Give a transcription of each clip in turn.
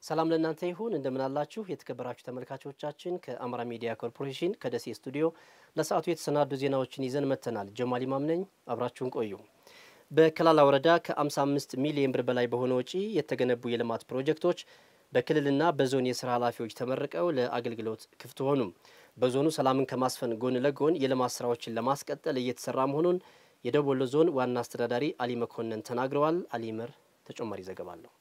ሰላም ለእናንተ ይሁን እንደምን አላችሁ የተከበራችሁ ተመልካቾቻችን ከአማራ ሚዲያ ኮርፖሬሽን ከደሴ ስቱዲዮ ለሰዓቱ የተሰናዱ ዜናዎችን ይዘን መተናል ጀማል ኢማም ነኝ አብራችሁን ቆዩ በከላላ ወረዳ ከ55 ሚሊዮን ብር በላይ በሆነ ወጪ የተገነቡ የልማት ፕሮጀክቶች በክልልና በዞን የሥራ ኃላፊዎች ተመርቀው ለአገልግሎት ክፍት ሆኑ በዞኑ ሰላምን ከማስፈን ጎን ለጎን የልማት ስራዎችን ለማስቀጠል እየተሰራ መሆኑን የደቡብ ወሎ ዞን ዋና አስተዳዳሪ አሊ መኮንን ተናግረዋል አሊመር ተጨማሪ ዘገባ አለው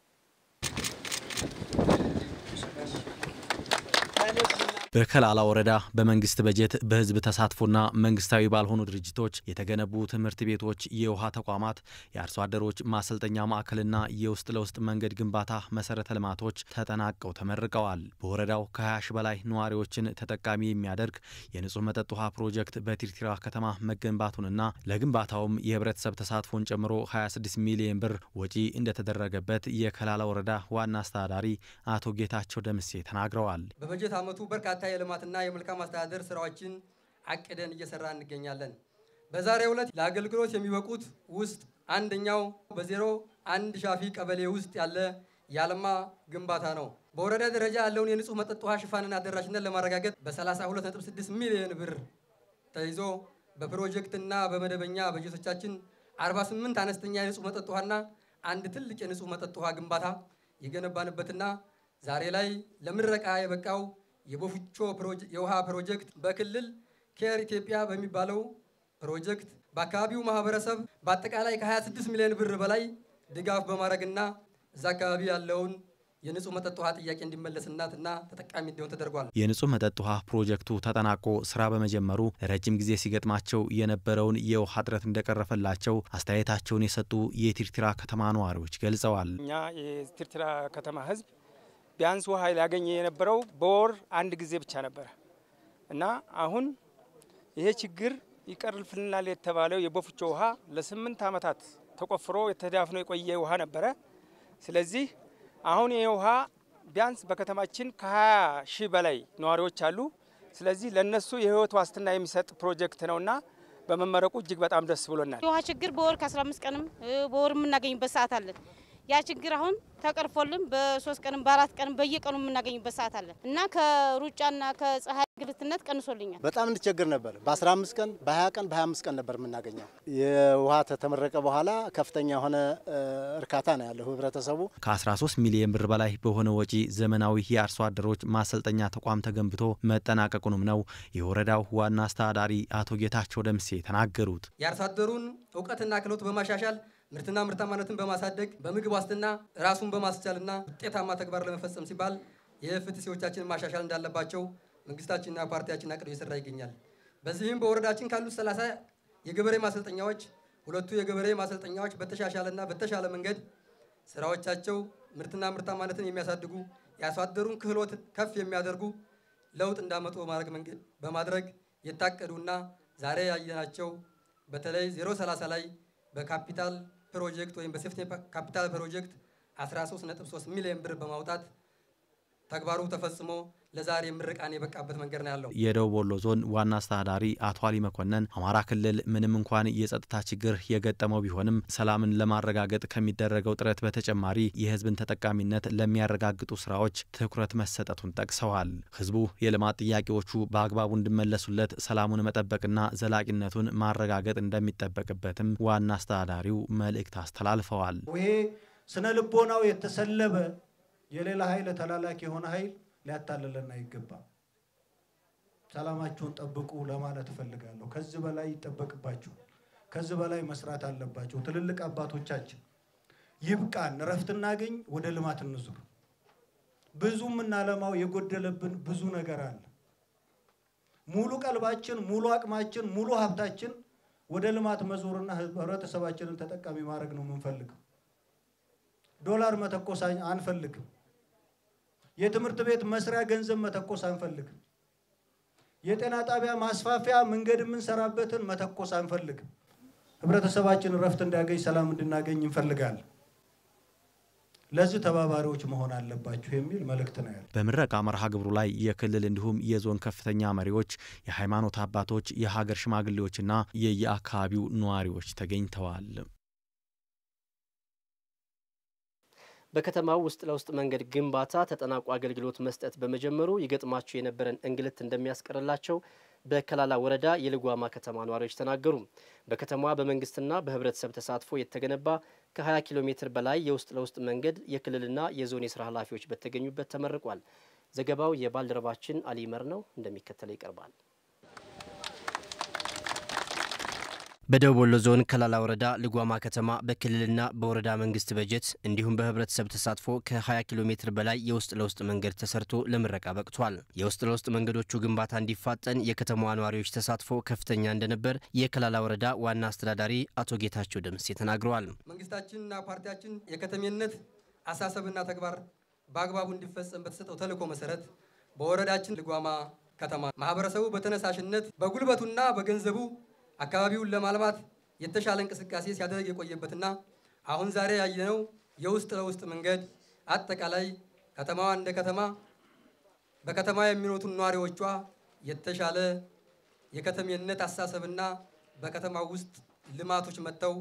በከላላ ወረዳ በመንግስት በጀት በህዝብ ተሳትፎና መንግስታዊ ባልሆኑ ድርጅቶች የተገነቡ ትምህርት ቤቶች የውሃ ተቋማት የአርሶ አደሮች ማሰልጠኛ ማዕከልና የውስጥ ለውስጥ መንገድ ግንባታ መሰረተ ልማቶች ተጠናቀው ተመርቀዋል በወረዳው ከ20 ሺህ በላይ ነዋሪዎችን ተጠቃሚ የሚያደርግ የንጹህ መጠጥ ውሃ ፕሮጀክት በቲርቲራ ከተማ መገንባቱንና ለግንባታውም የህብረተሰብ ተሳትፎን ጨምሮ 26 ሚሊዮን ብር ወጪ እንደተደረገበት የከላላ ወረዳ ዋና አስተዳዳሪ አቶ ጌታቸው ደምሴ ተናግረዋል በበጀት አመቱ በርካታ የልማትና የመልካም አስተዳደር ስራዎችን አቅደን እየሰራን እንገኛለን በዛሬው ዕለት ለአገልግሎት የሚበቁት ውስጥ አንደኛው በ01 ሻፊ ቀበሌ ውስጥ ያለ ያለማ ግንባታ ነው በወረዳ ደረጃ ያለውን የንጹህ መጠጥ ውሃ ሽፋንና አደራሽነት ለማረጋገጥ በ32.6 ሚሊዮን ብር ተይዞ በፕሮጀክትና በመደበኛ በጀቶቻችን 48 አነስተኛ የንጹህ መጠጥ ውሃና አንድ ትልቅ የንጹህ መጠጥ ውሃ ግንባታ የገነባንበትና ዛሬ ላይ ለምረቃ የበቃው የቦፍቾ የውሃ ፕሮጀክት በክልል ኬር ኢትዮጵያ በሚባለው ፕሮጀክት በአካባቢው ማህበረሰብ በአጠቃላይ ከ26 ሚሊዮን ብር በላይ ድጋፍ በማድረግና እዛ አካባቢ ያለውን የንጹህ መጠጥ ውሃ ጥያቄ እንዲመለስናትና ተጠቃሚ እንዲሆን ተደርጓል የንጹህ መጠጥ ውሃ ፕሮጀክቱ ተጠናቆ ስራ በመጀመሩ ረጅም ጊዜ ሲገጥማቸው የነበረውን የውሃ እጥረት እንደቀረፈላቸው አስተያየታቸውን የሰጡ የቲርቲራ ከተማ ነዋሪዎች ገልጸዋል እኛ የቲርቲራ ከተማ ህዝብ ቢያንስ ውሃ ያገኘ የነበረው በወር አንድ ጊዜ ብቻ ነበር እና አሁን ይሄ ችግር ይቀርልፍልናል የተባለው የቦፍቾ ውሃ ለ8 አመታት ተቆፍሮ የተዳፍኖ የቆየ ውሃ ነበር ስለዚህ አሁን ይሄ ውሃ ቢያንስ በከተማችን ከ20 ሺህ በላይ ነዋሪዎች አሉ ስለዚህ ለነሱ የህይወት ዋስትና የሚሰጥ ፕሮጀክት ነውና በመመረቁ እጅግ በጣም ደስ ብሎናል የውሃ ችግር በወር ከ15 ቀንም በወር የምናገኝበት ሰዓት አለ ያ ችግር አሁን ተቀርፎልን በ3 ቀንም በ4 ቀንም በየቀኑ የምናገኝበት ሰዓት አለ እና ከሩጫና ከፀሐይ ግልትነት ቀንሶልኛል በጣም እንቸገር ነበር በ15 ቀን በ20 ቀን በ25 ቀን ነበር የምናገኘው የውሃ ተመረቀ በኋላ ከፍተኛ ሆነ እርካታ ነው ያለው ህብረተሰቡ ከ13 ሚሊዮን ብር በላይ በሆነ ወጪ ዘመናዊ የአርሶ አደሮች ማሰልጠኛ ተቋም ተገንብቶ መጠናቀቁንም ነው የወረዳው ዋና አስተዳዳሪ አቶ ጌታቸው ደምሴ ተናገሩት የአርሶ አደሩን ዕውቀትና ክህሎት በማሻሻል ምርትና ምርታማነትን በማሳደግ በምግብ ዋስትና ራሱን በማስቻልና ውጤታማ ተግባር ለመፈጸም ሲባል የፍትሲዎቻችንን ማሻሻል እንዳለባቸው መንግስታችንና ፓርቲያችን አቅዶ እየሰራ ይገኛል በዚህም በወረዳችን ካሉት 30 የገበሬ ማሰልጠኛዎች ሁለቱ የገበሬ ማሰልጠኛዎች በተሻሻለና በተሻለ መንገድ ስራዎቻቸው ምርትና ምርታማነትን የሚያሳድጉ ያሳደሩን ክህሎት ከፍ የሚያደርጉ ለውጥ እንዳመጡ በማድረግ የታቀዱና ዛሬ ያየናቸው በተለይ 030 ላይ በካፒታል ፕሮጀክት ወይም በሴፍቲ ካፒታል ፕሮጀክት 13.3 ሚሊዮን ብር በማውጣት ተግባሩ ተፈጽሞ ለዛሬ ምርቃን የበቃበት መንገድ ነው ያለው የደቡብ ወሎ ዞን ዋና አስተዳዳሪ አቶ አሊ መኮንን አማራ ክልል ምንም እንኳን የጸጥታ ችግር የገጠመው ቢሆንም ሰላምን ለማረጋገጥ ከሚደረገው ጥረት በተጨማሪ የህዝብን ተጠቃሚነት ለሚያረጋግጡ ስራዎች ትኩረት መሰጠቱን ጠቅሰዋል ህዝቡ የልማት ጥያቄዎቹ በአግባቡ እንዲመለሱለት ሰላሙን መጠበቅና ዘላቂነቱን ማረጋገጥ እንደሚጠበቅበትም ዋና አስተዳዳሪው መልእክት አስተላልፈዋል ይሄ ስነ ልቦናው የተሰለበ የሌላ ኃይል ተላላኪ የሆነ ኃይል ሊያታለለና ይገባል ሰላማችሁን ጠብቁ ለማለት ፈልጋለሁ ከዚህ በላይ ይጠበቅባችሁ ከዚህ በላይ መስራት አለባችሁ ትልልቅ አባቶቻችን ይብቃን ረፍትና ገኝ ወደ ልማት እንዙር ብዙም እናለማው የጎደለብን ብዙ ነገር አለ ሙሉ ቀልባችን ሙሉ አቅማችን ሙሉ ሀብታችን ወደ ልማት መዞርና ህብረተሰባችንን ተጠቃሚ ማድረግ ነው የምንፈልገው ዶላር መተኮስ አንፈልግም የትምህርት ቤት መስሪያ ገንዘብ መተኮስ አንፈልግም የጤና ጣቢያ ማስፋፊያ መንገድ የምንሰራበትን መተኮስ አንፈልግም ህብረተሰባችን ረፍት እንዲያገኝ ሰላም እንድናገኝ እንፈልጋለን ለዚህ ተባባሪዎች መሆን አለባችሁ የሚል መልእክት ነው ያለው በምረቃ መርሃ ግብሩ ላይ የክልል እንዲሁም የዞን ከፍተኛ መሪዎች የሃይማኖት አባቶች የሀገር ሽማግሌዎችና የየአካባቢው ነዋሪዎች ተገኝተዋል በከተማው ውስጥ ለውስጥ መንገድ ግንባታ ተጠናቆ አገልግሎት መስጠት በመጀመሩ ይገጥማቸው የነበረን እንግልት እንደሚያስቀርላቸው በከላላ ወረዳ የልጓማ ከተማ ነዋሪዎች ተናገሩ። በከተማዋ በመንግስትና በህብረተሰብ ተሳትፎ የተገነባ ከ20 ኪሎ ሜትር በላይ የውስጥ ለውስጥ መንገድ የክልልና የዞን የስራ ኃላፊዎች በተገኙበት ተመርቋል። ዘገባው የባልደረባችን አሊ መር ነው፣ እንደሚከተለው ይቀርባል። በደቡብ ወሎ ዞን ከላላ ወረዳ ልጓማ ከተማ በክልልና በወረዳ መንግስት በጀት እንዲሁም በህብረተሰብ ተሳትፎ ከ20 ኪሎ ሜትር በላይ የውስጥ ለውስጥ መንገድ ተሰርቶ ለምረቃ በቅቷል። የውስጥ ለውስጥ መንገዶቹ ግንባታ እንዲፋጠን የከተማዋ ነዋሪዎች ተሳትፎ ከፍተኛ እንደነበር የከላላ ወረዳ ዋና አስተዳዳሪ አቶ ጌታቸው ደምሴ ተናግረዋል። መንግስታችንና ፓርቲያችን የከተሜነት አሳሰብና ተግባር በአግባቡ እንዲፈጸም በተሰጠው ተልዕኮ መሰረት በወረዳችን ልጓማ ከተማ ማህበረሰቡ በተነሳሽነት በጉልበቱና በገንዘቡ አካባቢውን ለማልማት የተሻለ እንቅስቃሴ ሲያደርግ የቆየበትና አሁን ዛሬ ያየነው የውስጥ ለውስጥ መንገድ አጠቃላይ ከተማዋ እንደ ከተማ በከተማ የሚኖሩ ነዋሪዎቿ የተሻለ የከተሜነት አስተሳሰብና በከተማው ውስጥ ልማቶች መጥተው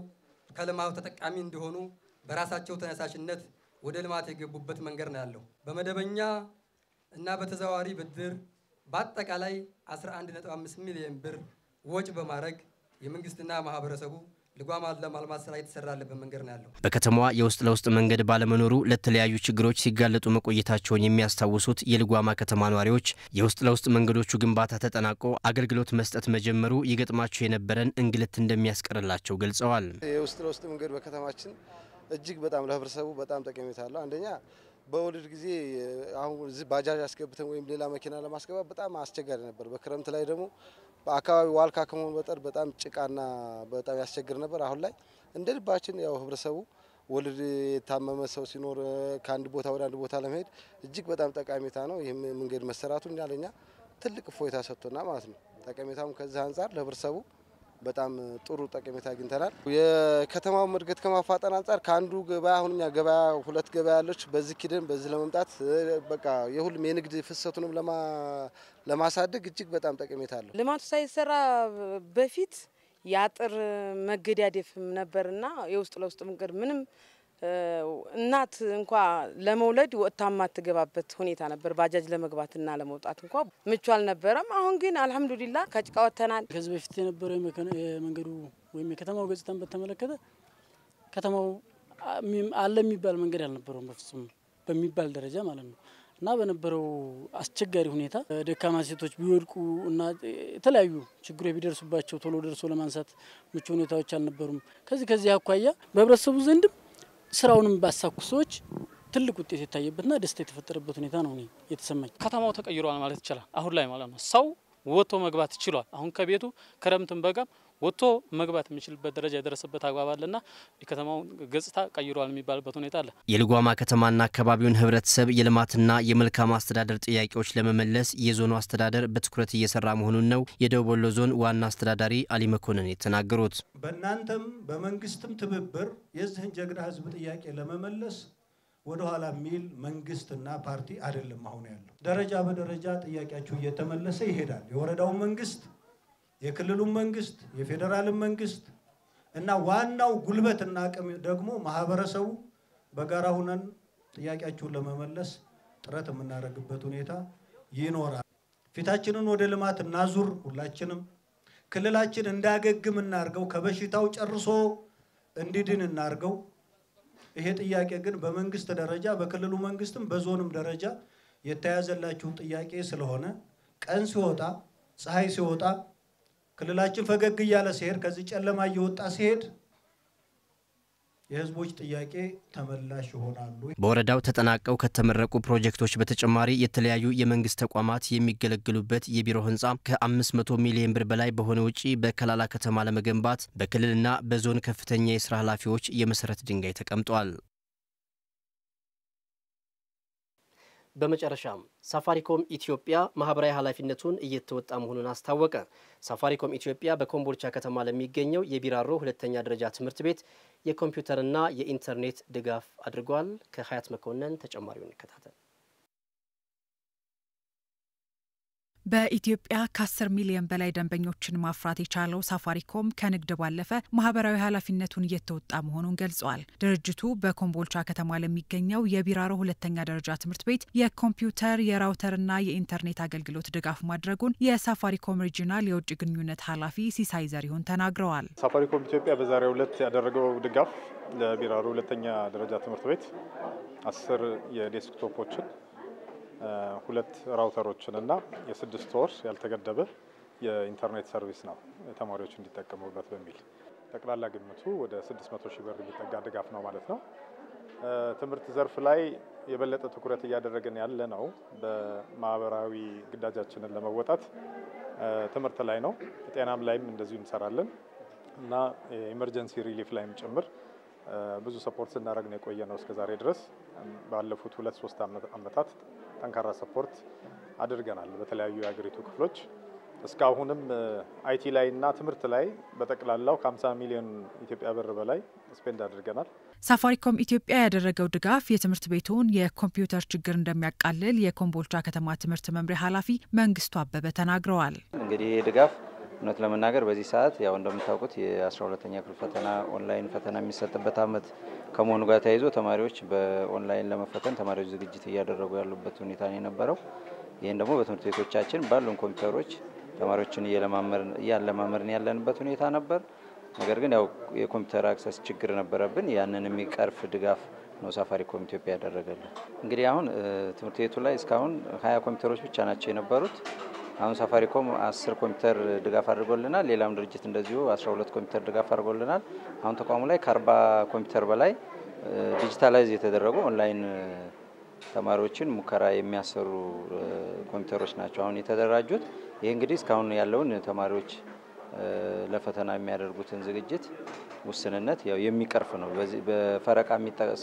ከልማቱ ተጠቃሚ እንዲሆኑ በራሳቸው ተነሳሽነት ወደ ልማት የገቡበት መንገድ ነው ያለው። በመደበኛ እና በተዘዋዋሪ ብድር በአጠቃላይ 11.5 ሚሊዮን ብር ወጭ በማድረግ የመንግስትና ማህበረሰቡ ልጓማን ለማልማት ስራ የተሰራለበት መንገድ ነው ያለው። በከተማዋ የውስጥ ለውስጥ መንገድ ባለመኖሩ ለተለያዩ ችግሮች ሲጋለጡ መቆየታቸውን የሚያስታውሱት የልጓማ ከተማ ነዋሪዎች የውስጥ ለውስጥ መንገዶቹ ግንባታ ተጠናቆ አገልግሎት መስጠት መጀመሩ ይገጥማቸው የነበረን እንግልት እንደሚያስቀርላቸው ገልጸዋል። የውስጥ ለውስጥ መንገድ በከተማችን እጅግ በጣም ለህብረተሰቡ በጣም ጠቀሜታ አለው። አንደኛ በወሊድ ጊዜ አሁን ባጃጅ አስገብተን ወይም ሌላ መኪና ለማስገባት በጣም አስቸጋሪ ነበር። በክረምት ላይ ደግሞ በአካባቢው ዋልካ ከመሆኑ በጠር በጣም ጭቃና በጣም ያስቸግር ነበር። አሁን ላይ እንደ ልባችን ያው ህብረተሰቡ ወሊድ የታመመ ሰው ሲኖር ከአንድ ቦታ ወደ አንድ ቦታ ለመሄድ እጅግ በጣም ጠቀሜታ ነው። ይህም መንገድ መሰራቱ ለኛ ትልቅ እፎይታ ሰጥቶና ማለት ነው። ጠቀሜታውም ከዚህ አንጻር ለህብረተሰቡ በጣም ጥሩ ጠቀሜታ አግኝተናል። የከተማው እድገት ከማፋጠን አንጻር ከአንዱ ገበያ አሁንኛ ገበያ ሁለት ገበያ ያለች በዚህ ኪደን በዚህ ለመምጣት በቃ የሁሉም የንግድ ፍሰቱንም ለማሳደግ እጅግ በጣም ጠቀሜታ አለው። ልማቱ ሳይሰራ በፊት ያጥር መገዳደፍም ነበርና የውስጥ ለውስጥ መንገድ ምንም እናት እንኳ ለመውለድ ወጣ ማትገባበት ሁኔታ ነበር። ባጃጅ ለመግባትና ለመውጣት እንኳ ምቹ አልነበረም። አሁን ግን አልহামዱሊላህ ከጭቃ ወተናል። ከዚህ በፊት የነበረው መንገዱ ወይም የከተማው ገጽታን በተመለከተ ከተማው አለ የሚባል መንገድ አልነበረውም በፍጹም በሚባል ደረጃ ማለት ነው። እና በነበረው አስቸጋሪ ሁኔታ ደካማ ሴቶች ቢወድቁ እና የተለያዩ ችግሮች ቢደርሱባቸው ቶሎ ደርሶ ለማንሳት ምቹ ሁኔታዎች አልነበሩም። ከዚህ አኳያ በህብረተሰቡ ዘንድም ስራውንም ባሳኩ ሰዎች ትልቅ ውጤት የታየበትና ደስታ የተፈጠረበት ሁኔታ ነው የተሰማኝ። ከተማው ተቀይሯል ማለት ይችላል። አሁን ላይ ማለት ነው ሰው ወጥቶ መግባት ይችላል። አሁን ከቤቱ ክረምትን በጋም ወጥቶ መግባት የሚችልበት ደረጃ የደረሰበት አግባብ አለና የከተማው ገጽታ ቀይሯል የሚባልበት ሁኔታ አለ። የልጓማ ከተማና አካባቢውን ህብረተሰብ የልማትና የመልካም አስተዳደር ጥያቄዎች ለመመለስ የዞኑ አስተዳደር በትኩረት እየሰራ መሆኑን ነው የደቡብ ወሎ ዞን ዋና አስተዳዳሪ አሊ መኮንን የተናገሩት። በእናንተም በመንግስትም ትብብር የዚህን ጀግና ህዝብ ጥያቄ ለመመለስ ወደ ኋላ ሚል መንግስትና ፓርቲ አይደለም አሁን ያለው። ደረጃ በደረጃ ጥያቄያችሁ እየተመለሰ ይሄዳል። የወረዳው መንግስት፣ የክልሉ መንግስት፣ የፌደራል መንግስት እና ዋናው ጉልበትና አቅም ደግሞ ማህበረሰቡ በጋራ ሆነን ጥያቄያችሁን ለመመለስ ጥረት የምናደርግበት ሁኔታ ይኖራል። ፊታችንን ወደ ልማት እናዙር። ሁላችንም ክልላችን እንዳገግም እናርገው፣ ከበሽታው ጨርሶ እንዲድን እናርገው። ይሄ ጥያቄ ግን በመንግስት ደረጃ በክልሉ መንግስትም በዞንም ደረጃ የተያዘላችሁ ጥያቄ ስለሆነ ቀን ሲወጣ ፀሐይ ሲወጣ ክልላችን ፈገግ እያለ ሲሄድ ከዚህ ጨለማ እየወጣ ሲሄድ የህዝቦች ጥያቄ ተመላሽ ይሆናሉ። በወረዳው ተጠናቀው ከተመረቁ ፕሮጀክቶች በተጨማሪ የተለያዩ የመንግስት ተቋማት የሚገለገሉበት የቢሮ ህንጻ ከ500 ሚሊዮን ብር በላይ በሆነ ውጪ በከላላ ከተማ ለመገንባት በክልልና በዞን ከፍተኛ የስራ ኃላፊዎች የመሰረት ድንጋይ ተቀምጧል። በመጨረሻም ሳፋሪኮም ኢትዮጵያ ማህበራዊ ኃላፊነቱን እየተወጣ መሆኑን አስታወቀ። ሳፋሪኮም ኢትዮጵያ በኮምቦልቻ ከተማ ለሚገኘው የቢራሮ ሁለተኛ ደረጃ ትምህርት ቤት የኮምፒውተርና የኢንተርኔት ድጋፍ አድርጓል። ከሀያት መኮንን ተጨማሪውን እንከታተል። በኢትዮጵያ ከ10 ሚሊዮን በላይ ደንበኞችን ማፍራት የቻለው ሳፋሪኮም ከንግድ ባለፈ ማህበራዊ ኃላፊነቱን እየተወጣ መሆኑን ገልጿል። ድርጅቱ በኮምቦልቻ ከተማ ለሚገኘው የቢራሮ ሁለተኛ ደረጃ ትምህርት ቤት የኮምፒውተር የራውተርና የኢንተርኔት አገልግሎት ድጋፍ ማድረጉን የሳፋሪኮም ሪጂናል የውጭ ግንኙነት ኃላፊ ሲሳይ ዘሪሁን ተናግረዋል። ሳፋሪኮም ኢትዮጵያ በዛሬው ዕለት ያደረገው ድጋፍ ለቢራሮ ሁለተኛ ደረጃ ትምህርት ቤት 10 የዴስክቶፖችን 2 ራውተሮችን እና የ6 ወር ያልተገደበ የኢንተርኔት ሰርቪስ ነው ተማሪዎች እንዲጠቀሙበት በሚል ጠቅላላ ግምቱ ወደ 600 ሺህ ብር የሚጠጋ ድጋፍ ነው ማለት ነው። ትምህርት ዘርፍ ላይ የበለጠ ትኩረት እያደረገን ያለ ነው። በማህበራዊ ግዳጃችንን ለመወጣት ትምህርት ላይ ነው። ጤናም ላይም እንደዚሁ እንሰራለን እና ኢመርጀንሲ ሪሊፍ ላይም ጭምር ብዙ ሰፖርት ስናደርግ ነው የቆየ ነው እስከዛሬ ድረስ። ባለፉት 2-3 ዓመታት ጠንካራ ሰፖርት አድርገናል በተለያዩ የሀገሪቱ ክፍሎች። እስካሁንም አይቲ ላይ እና ትምህርት ላይ በጠቅላላው ከ50 ሚሊዮን ኢትዮጵያ ብር በላይ ስፔንድ አድርገናል። ሳፋሪኮም ኢትዮጵያ ያደረገው ድጋፍ የትምህርት ቤቱን የኮምፒውተር ችግር እንደሚያቃልል የኮምቦልቻ ከተማ ትምህርት መምሪያ ኃላፊ መንግስቱ አበበ ተናግረዋል። እንግዲህ ድጋፍ እውነት ለመናገር በዚህ ሰዓት ያው እንደምታውቁት የ12ኛ ክፍል ፈተና ኦንላይን ፈተና የሚሰጥበት አመት ከመሆኑ ጋር ተያይዞ ተማሪዎች በኦንላይን ለመፈተን ተማሪዎች ዝግጅት እያደረጉ ያሉበት ሁኔታ ነው የነበረው። ይሄን ደግሞ በትምህርት ቤቶቻችን ባሉን ኮምፒውተሮች ተማሪዎችን እያለማመርን ያለንበት ሁኔታ ነበር። ነገር ግን ያው የኮምፒውተር አክሰስ ችግር ነበረብን። ያንን የሚቀርፍ ድጋፍ ነው ሳፋሪኮም ኢትዮጵያ ያደረገልን። እንግዲህ አሁን ትምህርት ቤቱ ላይ እስካሁን 20 ኮምፒውተሮች ብቻ ናቸው የነበሩት። አሁን ሳፋሪኮም 10 ኮምፒውተር ድጋፍ አድርጎልናል። ሌላም ድርጅት እንደዚሁ 12 ኮምፒውተር ድጋፍ አድርጎልናል። አሁን ተቋሙ ላይ ከ40 ኮምፒውተር በላይ ዲጂታላይዝ የተደረጉ ኦንላይን ተማሪዎችን ሙከራ የሚያሰሩ ኮምፒውተሮች ናቸው አሁን የተደራጁት። ይሄ እንግዲህ እስካሁን ያለውን ተማሪዎች ለፈተና የሚያደርጉትን ዝግጅት ውስንነት ያው የሚቀርፍ ነው። በዚህ በፈረቃ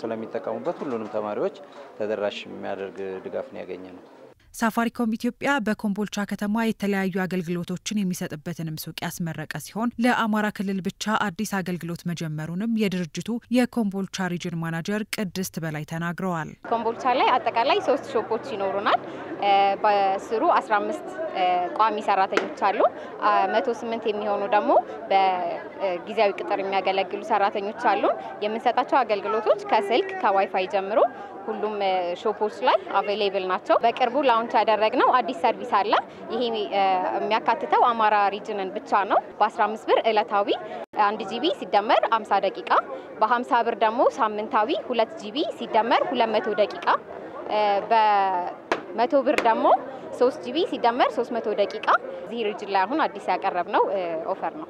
ስለሚጠቀሙበት ሁሉንም ተማሪዎች ተደራሽ የሚያደርግ ድጋፍ ነው ያገኘነው። ሳፋሪኮም ኢትዮጵያ በኮምቦልቻ ከተማ የተለያዩ አገልግሎቶችን የሚሰጥበትንም ሱቅ ያስመረቀ ሲሆን ለአማራ ክልል ብቻ አዲስ አገልግሎት መጀመሩንም የድርጅቱ የኮምቦልቻ ሪጅን ማናጀር ቅድስት በላይ ተናግረዋል። ኮምቦልቻ ላይ አጠቃላይ 3 ሾፖች ይኖሩናል። በስሩ 15 ቋሚ ሰራተኞች አሉ። 108 የሚሆኑ ደግሞ በጊዜያዊ ቅጥር የሚያገለግሉ ሰራተኞች አሉ። የምንሰጣቸው አገልግሎቶች ከስልክ ከዋይፋይ ጀምሮ ሁሉም ሾፖች ላይ አቬሌብል ናቸው። በቅርቡ ላውንች ያደረግነው አዲስ ሰርቪስ አለ። ይሄ የሚያካትተው አማራ ሪጅንን ብቻ ነው። በ15 ብር ዕለታዊ 1 ጂቢ ሲደመር 50 ደቂቃ፣ በ50 ብር ደግሞ ሳምንታዊ 2 ጂቢ ሲደመር 200 ደቂቃ፣ በ100 ብር ደግሞ 3 ጂቢ ሲደመር 300 ደቂቃ እዚህ ሪጅን ላይ አሁን አዲስ ያቀረብነው ኦፈር ነው።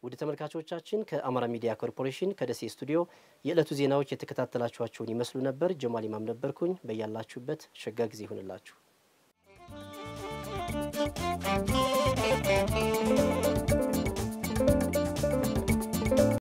ውድ ተመልካቾቻችን ከአማራ ሚዲያ ኮርፖሬሽን ከደሴ ስቱዲዮ የዕለቱ ዜናዎች የተከታተላችኋቸውን ይመስሉ ነበር። ጀማል ኢማም ነበርኩኝ። በያላችሁበት ሸጋ ጊዜ ይሁንላችሁ።